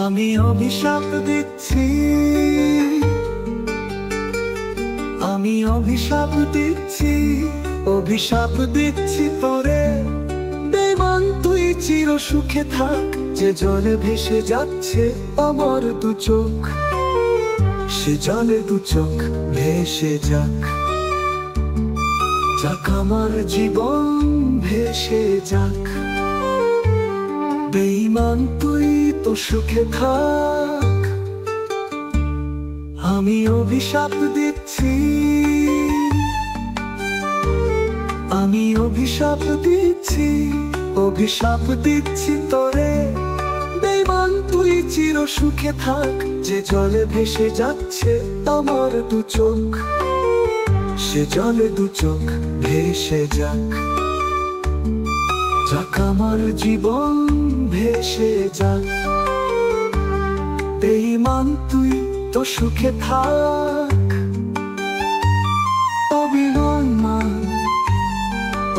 আমি অভিশাপ দিচ্ছি, আমি অভিশাপ দিচ্ছি, অভিশাপ দিচ্ছি তোরে। বেঈমান তুই চির সুখে থাক, যে জলে ভেসে যাচ্ছে আমার দু চোখ, সে জলে দু চোখ ভেসে যাক, যাক আমার জীবন ভেসে যাক। বেঈমান তুই তো সুখে থাক, আমি অভিশাপ দিচ্ছি, আমি অভিশাপ দিচ্ছি, অভিশাপ দিচ্ছি তোরে। বেঈমান তুই চির সুখে থাক, যে জলে ভেসে যাচ্ছে আমার দু চোখ, সে জলে দু চোখ ভেসে যাক, যাক আমার জীবন ভেসে যাক। বেঈমান তুই তো সুখে থাক। ও বেঈমান,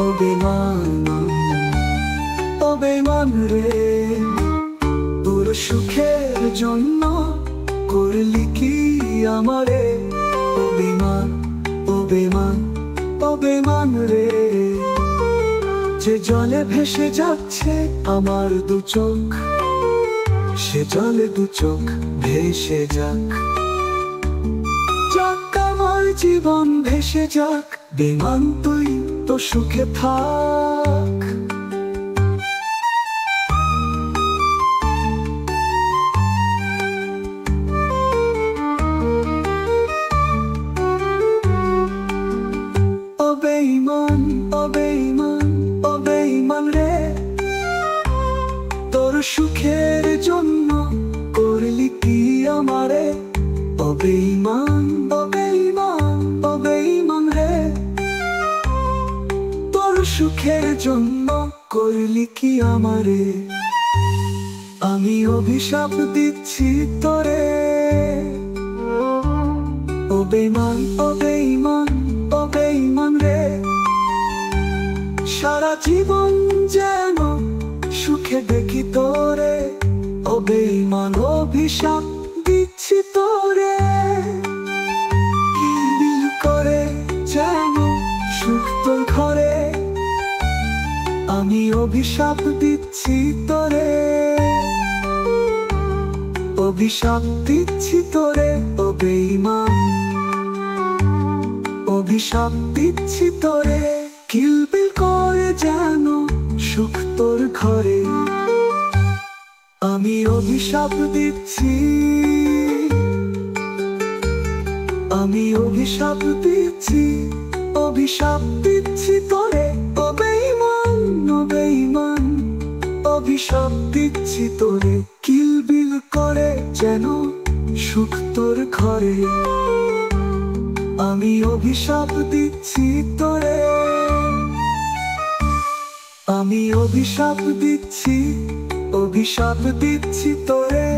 ও বেঈমান, ও বেঈমান রে, তোর সুখের জন্য করলি কি আমারে? ও বেঈমান, ও বেঈমান, ও বেঈমান রে, যে জলে ভেসে যাচ্ছে আমার দু চোখ, সে জলে দু চোখ ভেসে যাক, যাক আমার জীবন ভেসে যাক। বেঈমান তুই তো সুখে থাক। ও বেঈমান, ও বেঈমান, ও বেঈমান রে, তোর সুখের জন্য করলি কি আমারে? ও বেঈমান, ও বেঈমান, ও বেঈমান রে, তোর সুখের জন্য করলি কি আমারে? আমি অভিশাপ দিচ্ছি তোরে। ও বেঈমান, ও বেঈমান, ও বেঈমান রে, সারা জীবন যেন সুখে দেখি তোরে। ও বেঈমান অভিশাপ দিচ্ছি তোরে, কিলবিল করে যেন সুখ তোর ঘরে। আমি অভিশাপ দিচ্ছি তোরে, অভিশাপ দিচ্ছি তোরে। ও বেঈমান অভিশাপ দিচ্ছি তোরে, কিলবিল করে যেন সুখ তোর ঘরে। আমি অভিশাপ দিচ্ছি, আমি অভিশাপ দিচ্ছি, অভিশাপ দিচ্ছি তোরে। ও বেঈমান, ও বেঈমান, অভিশাপ দিচ্ছি তোরে, কিলবিল করে যেন সুখ তোর ঘরে। আমি অভিশাপ দিচ্ছি তোরে, আমি অভিশাপ দিচ্ছি, অভিশাপ দিচ্ছি তোরে।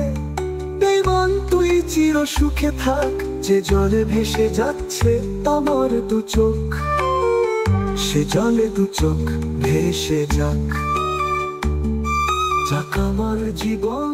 বেঈমান তুই চির সুখে থাক, যে জলে ভেসে যাচ্ছে আমার দু চোখ, সে জলে দু চোখ ভেসে যাক, যাক আমার জীবন